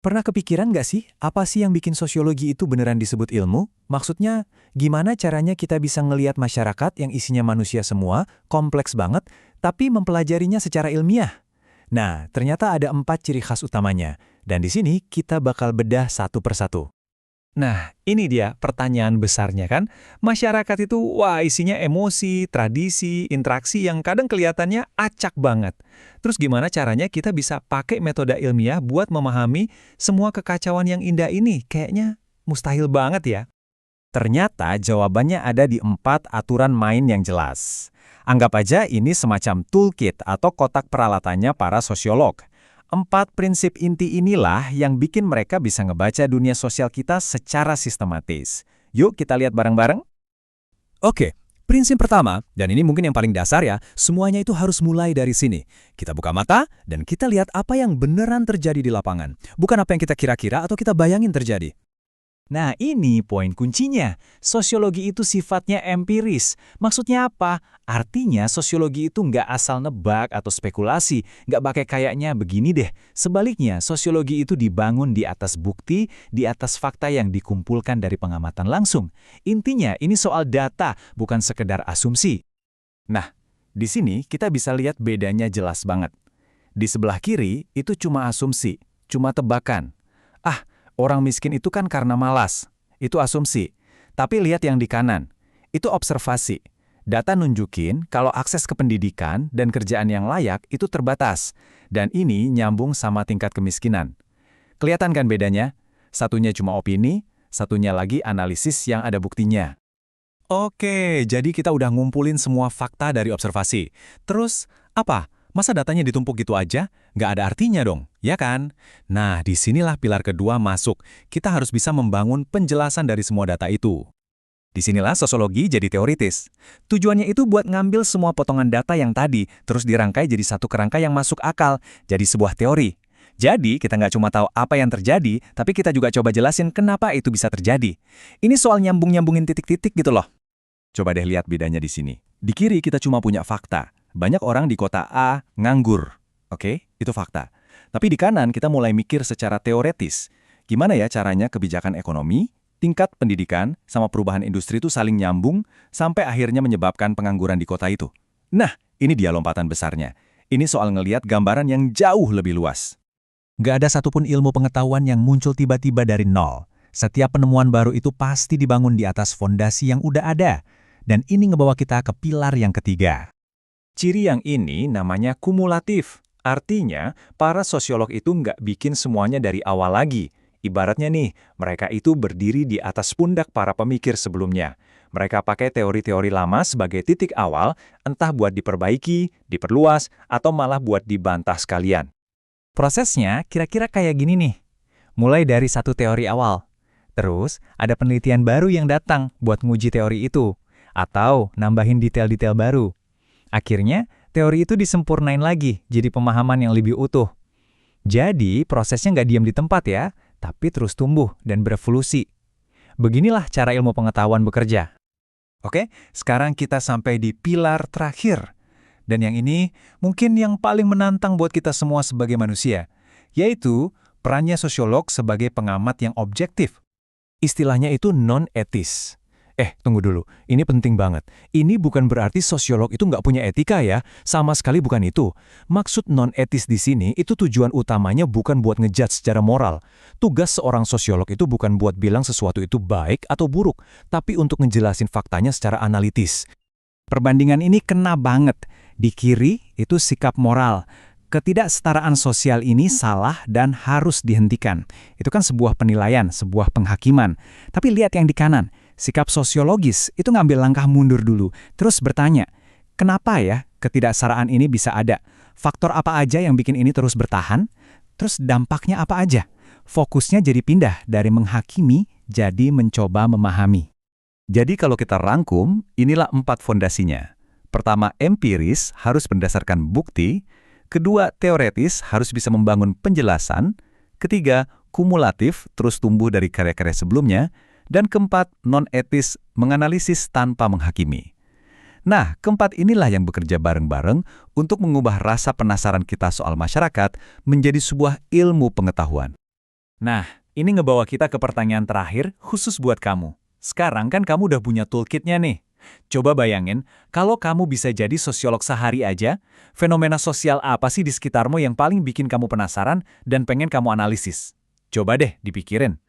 Pernah kepikiran nggak sih, apa sih yang bikin sosiologi itu beneran disebut ilmu? Maksudnya, gimana caranya kita bisa ngelihat masyarakat yang isinya manusia semua, kompleks banget, tapi mempelajarinya secara ilmiah? Nah, ternyata ada 4 ciri khas utamanya, dan di sini kita bakal bedah satu persatu. Nah, ini dia pertanyaan besarnya kan. Masyarakat itu, wah isinya emosi, tradisi, interaksi yang kadang kelihatannya acak banget. Terus gimana caranya kita bisa pakai metode ilmiah buat memahami semua kekacauan yang indah ini? Kayaknya mustahil banget ya. Ternyata jawabannya ada di 4 aturan main yang jelas. Anggap aja ini semacam toolkit atau kotak peralatannya para sosiolog. 4 prinsip inti inilah yang bikin mereka bisa ngebaca dunia sosial kita secara sistematis. Yuk kita lihat bareng-bareng. Oke, prinsip pertama, dan ini mungkin yang paling dasar ya, semuanya itu harus mulai dari sini. Kita buka mata, dan kita lihat apa yang beneran terjadi di lapangan. Bukan apa yang kita kira-kira atau kita bayangin terjadi. Nah, ini poin kuncinya. Sosiologi itu sifatnya empiris. Maksudnya apa? Artinya sosiologi itu nggak asal nebak atau spekulasi, nggak pakai kayaknya begini deh. Sebaliknya, sosiologi itu dibangun di atas bukti, di atas fakta yang dikumpulkan dari pengamatan langsung. Intinya, ini soal data, bukan sekedar asumsi. Nah, di sini kita bisa lihat bedanya jelas banget. Di sebelah kiri, itu cuma asumsi, cuma tebakan. Ah, orang miskin itu kan karena malas. Itu asumsi. Tapi lihat yang di kanan. Itu observasi. Data nunjukin kalau akses ke pendidikan dan kerjaan yang layak itu terbatas. Dan ini nyambung sama tingkat kemiskinan. Kelihatan kan bedanya? Satunya cuma opini, satunya lagi analisis yang ada buktinya. Oke, jadi kita udah ngumpulin semua fakta dari observasi. Terus, apa? Masa datanya ditumpuk gitu aja? Nggak ada artinya dong, ya kan? Nah, disinilah pilar kedua masuk. Kita harus bisa membangun penjelasan dari semua data itu. Disinilah sosiologi jadi teoritis. Tujuannya itu buat ngambil semua potongan data yang tadi, terus dirangkai jadi satu kerangka yang masuk akal, jadi sebuah teori. Jadi, kita nggak cuma tahu apa yang terjadi, tapi kita juga coba jelasin kenapa itu bisa terjadi. Ini soal nyambung-nyambungin titik-titik gitu loh. Coba deh lihat bedanya di sini. Di kiri kita cuma punya fakta. Banyak orang di kota A nganggur. Oke, itu fakta. Tapi di kanan kita mulai mikir secara teoretis. Gimana ya caranya kebijakan ekonomi, tingkat pendidikan, sama perubahan industri itu saling nyambung sampai akhirnya menyebabkan pengangguran di kota itu. Nah, ini dia lompatan besarnya. Ini soal ngelihat gambaran yang jauh lebih luas. Nggak ada satupun ilmu pengetahuan yang muncul tiba-tiba dari nol. Setiap penemuan baru itu pasti dibangun di atas fondasi yang udah ada. Dan ini ngebawa kita ke pilar yang ketiga. Ciri yang ini namanya kumulatif. Artinya, para sosiolog itu nggak bikin semuanya dari awal lagi. Ibaratnya nih, mereka itu berdiri di atas pundak para pemikir sebelumnya. Mereka pakai teori-teori lama sebagai titik awal, entah buat diperbaiki, diperluas, atau malah buat dibantah sekalian. Prosesnya kira-kira kayak gini nih. Mulai dari satu teori awal. Terus, ada penelitian baru yang datang buat nguji teori itu. Atau nambahin detail-detail baru. Akhirnya, teori itu disempurnain lagi, jadi pemahaman yang lebih utuh. Jadi, prosesnya nggak diam di tempat ya, tapi terus tumbuh dan berevolusi. Beginilah cara ilmu pengetahuan bekerja. Oke, sekarang kita sampai di pilar terakhir. Dan yang ini mungkin yang paling menantang buat kita semua sebagai manusia, yaitu perannya sosiolog sebagai pengamat yang objektif. Istilahnya itu non-etis. Tunggu dulu. Ini penting banget. Ini bukan berarti sosiolog itu nggak punya etika ya. Sama sekali bukan itu. Maksud non-etis di sini itu tujuan utamanya bukan buat ngejudge secara moral. Tugas seorang sosiolog itu bukan buat bilang sesuatu itu baik atau buruk, tapi untuk ngejelasin faktanya secara analitis. Perbandingan ini kena banget. Di kiri itu sikap moral. Ketidaksetaraan sosial ini salah dan harus dihentikan. Itu kan sebuah penilaian, sebuah penghakiman. Tapi lihat yang di kanan. Sikap sosiologis itu ngambil langkah mundur dulu, terus bertanya, kenapa ya ketidaksetaraan ini bisa ada? Faktor apa aja yang bikin ini terus bertahan? Terus dampaknya apa aja? Fokusnya jadi pindah dari menghakimi jadi mencoba memahami. Jadi kalau kita rangkum, inilah 4 fondasinya. Pertama, empiris harus berdasarkan bukti. Kedua, teoretis harus bisa membangun penjelasan. Ketiga, kumulatif terus tumbuh dari karya-karya sebelumnya. Dan keempat, non-etis menganalisis tanpa menghakimi. Nah, keempat inilah yang bekerja bareng-bareng untuk mengubah rasa penasaran kita soal masyarakat menjadi sebuah ilmu pengetahuan. Nah, ini ngebawa kita ke pertanyaan terakhir khusus buat kamu. Sekarang kan kamu udah punya toolkitnya nih. Coba bayangin, kalau kamu bisa jadi sosiolog sehari aja, fenomena sosial apa sih di sekitarmu yang paling bikin kamu penasaran dan pengen kamu analisis? Coba deh dipikirin.